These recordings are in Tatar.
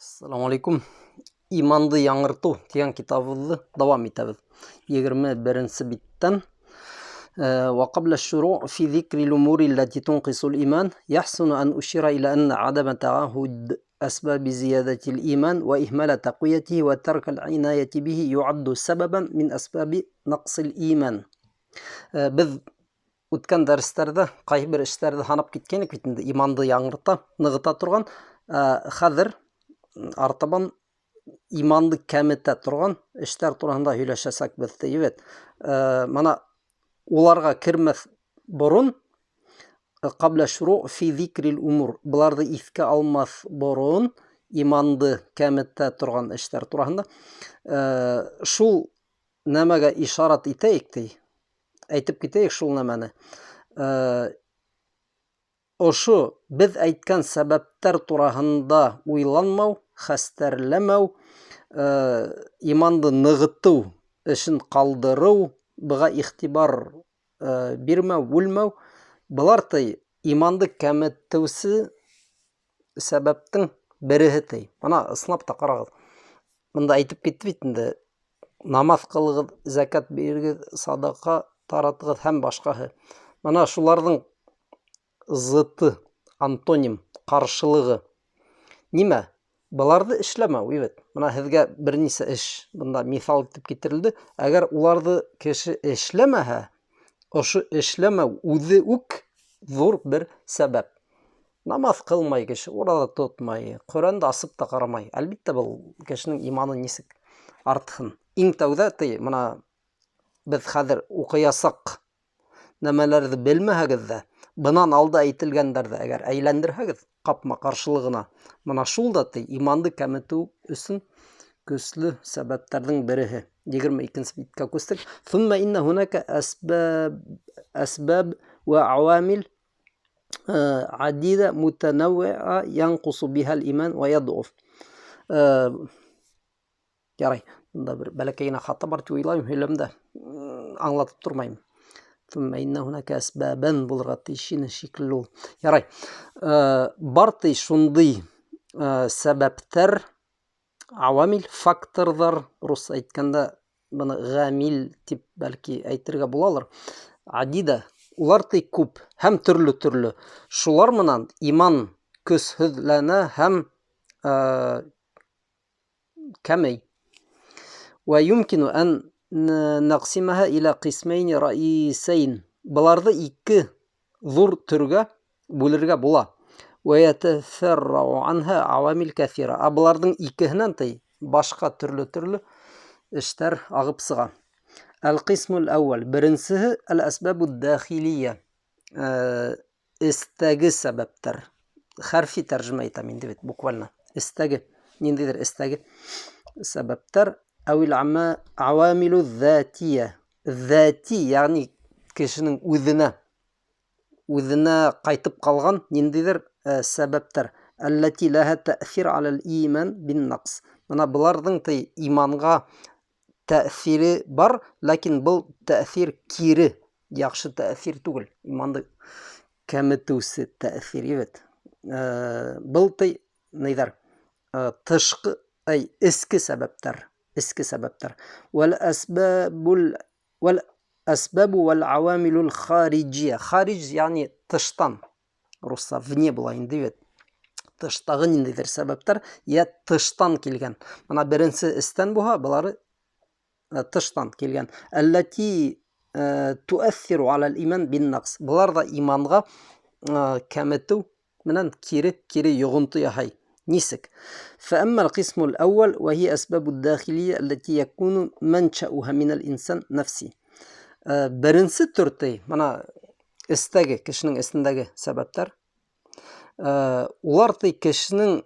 Assalamu alaikum. İmanды яңырту деген китабыбызды дәвам итәбез. 21 биттән. وقبل الشروع في ذكر الأمور التي تنقص الإيمان يحسن أن أشير إلى أن عدم تعهد أسباب زيادة الإيمان وإهمال تقويته وترك العناية به يعد سببا من أسباب نقص الإيمان. Biz o'tgan darslarda qaysi bir ishlarni sanab ketganlik bit endi imanды яңырта, нығыта turgan. Хәзер артабан иманды кәмітә тұрған іштер турында сөйләшәсәк без тибет. Мана уларга кирмәс борын قبل الشروع في ذكر الأمور буларды искә алмас борын иманды кәмітә тұрған іштер турында шул нәмәгә ишарат итәйек ди. Әйтеп китәйек шул нәмәне. Ошу biz әйткән сәбәптәр турында уйланмау, хәстәрләмәү, иманды ныгыту эшен калдыру, буга игътибар бирмәү, бүлмәү, булар иманды кәметүсе сәбәптең береһе ди. Мана сынап та карагыз. Монда әйтеп китте бит инде. Намаз кылыгыз, закат бирегез, садака таратыгыз һәм башкаһы. Мана шуларның зыты, антоним, каршылыгы. Нимә? Буларды эшләмәү, ибет. Мана һезгә бернисә эш, монда мисал итеп китерелде. Әгәр уларды кеше эшләмәһә, ошы эшләмәү үзе үк зур бер сәбәп. Намаз кылмай кеше, урада тотмай, Коръәнне асып та карамай. Әлбәттә бу кешенең иманы нисек артсын. Иң тәүдә мына без хәзер укыясак нәмәләрне белмәһәгез дә, бынан алда әйтелгәндәрдә әгәр әйләндерһәгез капма каршылыгына, мына шул да иманды кәметү өчен көчле сәбәпләрнең береһе. 22 биткә күстек. ثم إن هناك أسباب وعوامل عديدة متنوعة ينقص بها الإيمان ويضعف. Ярай, монда бер бәләкәйгенә хата бар дип уйлыйм, һөйләмдә аңлатып тормыйм. ثم إن هناك أسبابا булырга тиешне шикле ул. Ярай. Бар шундый сәбәптәр, авамил, факторлар, рус әйткәндә моны гамил дип бәлки әйтергә булалыр. Адида, улар күп һәм төрле. Шулар менән иман көсһезләнә һәм кәмей. ويمكن أن نقسمها إلى قسمين رئيسين. Буларды ике зур төргә бүлергә була. ويتفرع عنها عوامل كثيرة. Буларның икеһеннән башка төрле эштәр агып сыга. القسم الأول беренчеһе الأسباب الداخلية. Истәге сәбәптәр. Хәрфи тәрҗемә итәм инде бит буквально. Истәге, ниндидер истәге сәбәптәр. أو العوامل الذاتية. ذати, ягъни кешенең үзенә кайтып калган ниндидер сәбәптәр. التي لها تأثير على الإيمان بالنقص. Мына буларның иманга тәэсире бар, ләкин бу тәэсир кире, яхшы тәэсир түгел. Иманды кәметүсе тәэсир ибет. Бу нидер? Тышкы, эске сәбәптәр. والأسباب والعوامل الخارجية. خارج يعني тыштан. Русса вне була инде бит. Тыштагы ниндидер сәбәптәр я тыштан килгән. Мына беренче истән була, булары тыштан килгән. التي تؤثر على الإيمان بالنقص. Булар да иманга кәметү менән кире йогынты яһай. نسك. فأما القسم الأول وهي أسباب الداخلية التي يكون منشأها من الإنسان نفسه. Беренче төртей, мана истәге, кешенең эстендәге сәбәптәр. Улар кешенең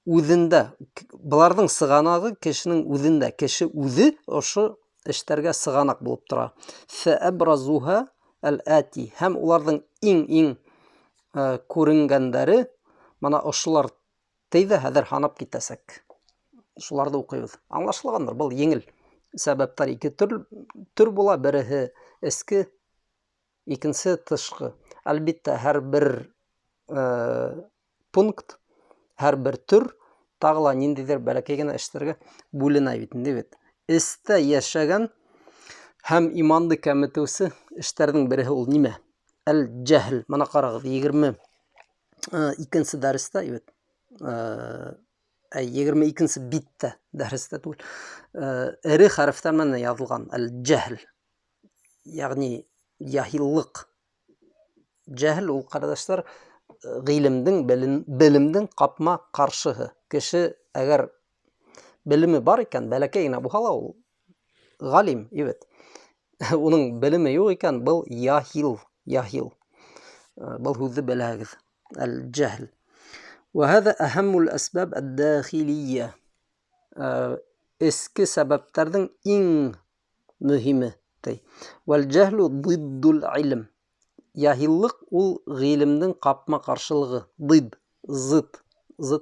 үзендә, буларның сыганагы кешенең үзендә. Кеше үзе ошы эштәргә сыганак булып тора. فأبرزها الآتي. Һәм уларның иң күренгәннәре мана ошылар хәзер ханап китәсәк. Шуларды укыйбыз. Аңлашылгандыр, бу еңел сәбәптәр ике төр була, береһе эске, икенчесе тышкы. Әлбәттә һәр бер пункт, һәр бер төр тағыла ниндейдер бәләкәй генә эшләргә бүленә бит инде бит. Эстә яшәгән һәм иманды кәметеүсе эшләрнең береһе ул нимә? Әл-җәһл. Моны карагыз, 22-нче дәрестә, 22-нче биттә дәрестә түгел. Эре хәрефтәр менән язылган әл-җәһл. Ягъни яһиллык. Җәһл ул, кардашлар, гыйлемдең, белемдең капма каршыһы. Кеше әгәр белеме бар икән, бәләкәй генә булса ла ул галим, уның белеме юк икән, был яһил. Был һүзне беләгез. Әл-җәһл. وهذا أهم الأسباب الداخلية. Эске сәбәптәрдән иң мөһиме. والجهل ضد العلم. Яһиллык ул гыйлемнең капма каршылыгы. Зыт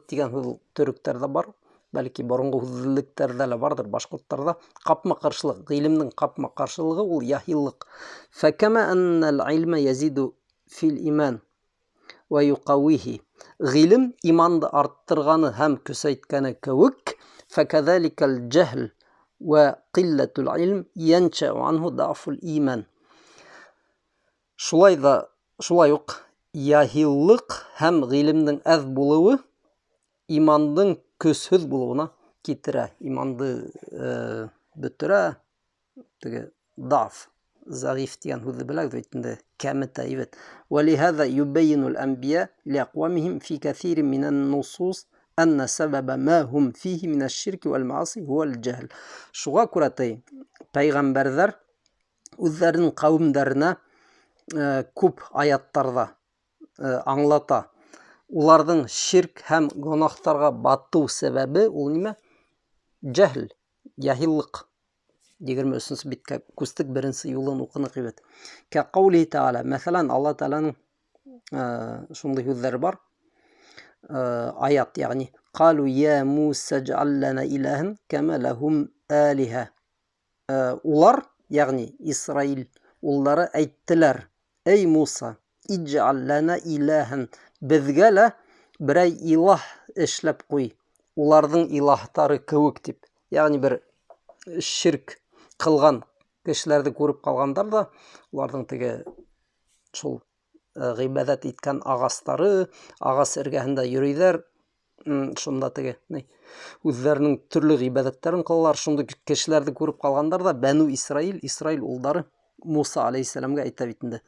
дигән һүз төректәрдә бар. Бәлки борынгы һүзлектәрдә лә бардыр, башкортларда. Капма каршылык, гыйлемнең капма каршылыгы ул яһиллык. فكما أن العلم يزيد في الإيمان ويقويه. Гыйлем иманды арттырганы һәм көсәйткәне кеүек, فكذلك الجهل وقلة العلم ينشأ عنه ضعف الإيمان. Шулай ук яһиллык һәм гыйлемнең әз булуы имандың көсһез булуына китерә. Иманды бөтерә, ضعف. Зәгыйф дигән һүзне беләгез бит инде, кәметә. ولهذا يبين الأنبياء لأقوامهم في كثير من النصوص أن سبب ما هم فيه من الشرك والمعاصي هو الجهل. Шуңа күрә пәйгамбәрләр үзләренең кавемнәренә күп аяттарда аңлата. Уларның ширк һәм гунахтарга бату сәбәбе ул нимә? Җәһл, яһиллык. 23-нче биткә күстек, беренче юлын укынык бит. Ка каули таала, мәсәлән, Алла Тааланың шундый һүзләре бар. Аят, ягъни قالوا يا موسى اجعل لنا إلها كما لهم آلهة. Улар, ягъни Исраил уллары әйттеләр: "Эй Муса, идж'ал лана илаһан, безгә лә берәй илаһ эшләп куй, уларның илаһтары кеүек" дип. Ягъни бер ширк кылган кешеләрне күреп калгандар да, уларның шул гыйбадат иткән агастары, агас эргәһендә йөриләр. Шунда үзләренең төрле гыйбадаттарын кылалар. Шундый кешеләрне күреп калгандар да, Бәну Исраил улдары Муса алейхиссаламга әйтә бит инде: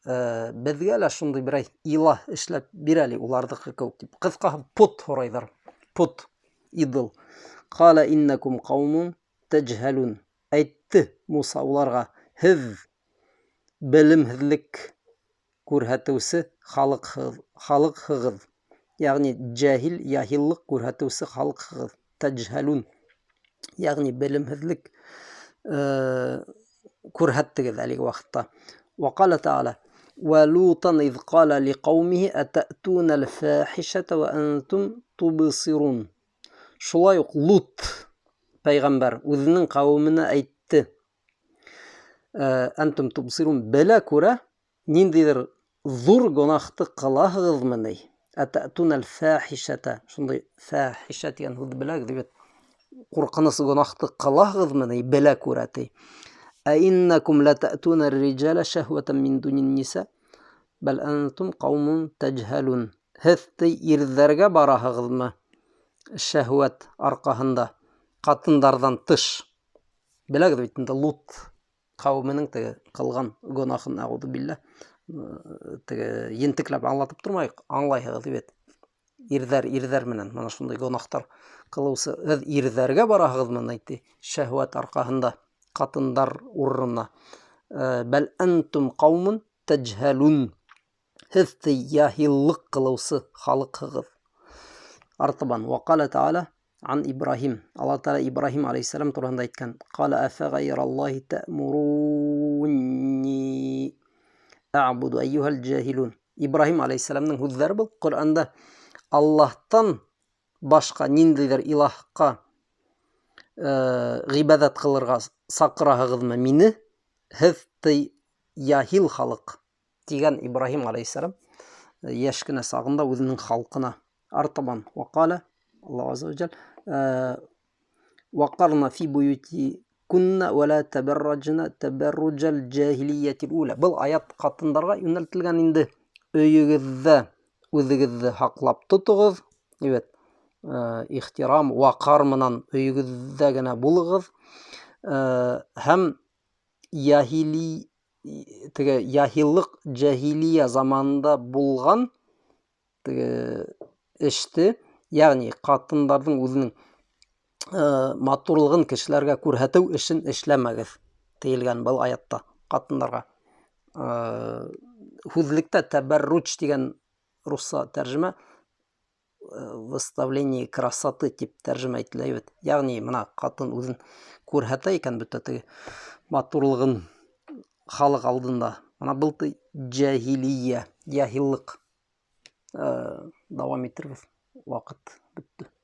"Безгә лә шундый берәй илаһ эшләп бир әле, улардыкы кеүек" дип. Кыскасы, пут һорайлар. Пут, идол. Кала иннакум каумун таҗһалун. Әйтте Муса уларга: "Һез белемһезлек күрһәтүсе халыкһыз." Ягъни җаһил, яһиллык күрһәтүсе халыкһыз. Таҗһалун. Ягъни белемһезлек күрһәттегез әлеге вакытта. وقال تعالى: ولوطا إذ قال لقومه أتأتون الفاحشة وأنتم تبصرون. Шулай ук Лут пәйгамбәр үзенең кавеменә әйтте: "Антум тубсирун, белә күрә, ниндидер зур гунахты кылаһызмыни? Ататун аль-фахишата." Шундый фахиша дигән һүзне беләгез бит. Куркыныс гунахты кылаһызмыни, белә күрә ди. "Аиннакум лататуна ар-риҗала шахватан мин дунин-ниса, бал антум каумун таҗһалун." Һез ирҙәргә бараһығыҙмы шәһвәт арҡаһында, ҡатындарҙан тыш? Беләгеҙ бит инде, Лут ҡауменең ҡылған гонаһын, әғүҙу билләһ, ентекләп аңлатып тормайыҡ, аңлайһығыҙ бит. Ирҙәр менән мана шундай гонаһтар ҡылыусы, һеҙ ирҙәргә бараһығыҙмы әйтте, шәһвәт арҡаһында ҡатындар урынына. Бәл антум ҡаумун таҗһалун. Һеҙ яһиллык ҡылыусы халыҡһығыҙ. Артабан, وقال تعالى عن إبراهيم. الله تعالى إبراهيم عليه السلام турында әйткән: قال أفغير الله تأمروني أعبد أيها الجاهلون. Ибраһим алейхиссаламның һүҙҙәре был. Ҡөрьәндә Аллаһтан башҡа ниндәйҙер илаһҡа ғибәҙәт ҡылырға саҡыраһығыҙмы мине, һеҙ яһил халыҡ, тигән Ибраһим алейхиссалам йәш кенә сағында үҙенең халҡына. Артабан, وقال الله عز وجل وقرن في بيوتكن ولا تبرجن تبرج الجاهلية الأولى. Бұл аят қатындарға yöneltilген инде. Өйігізді, өзігізді хақлап тұтығыз. Evet. Ихтирам, вақар менен өйігізді генә булыгыз. Һәм яһиллык, җаһилия заманында булган эште, ягъни қатындардың үзенең матурлыгын кешеләргә күрһәтү эшен эшләмәгез тиелгән был аятта қатындарға. Хүзлектә тәбәрруч дигән русса тәрҗемә выставление красоты дип тәрҗемә ителә. Ягъни менә катын үзен күрһәтә икән бөтә теге матурлыгын халык алдында. Менә был җаһилия, яһиллык. Дәвам иттерегез. Вакыт бетте.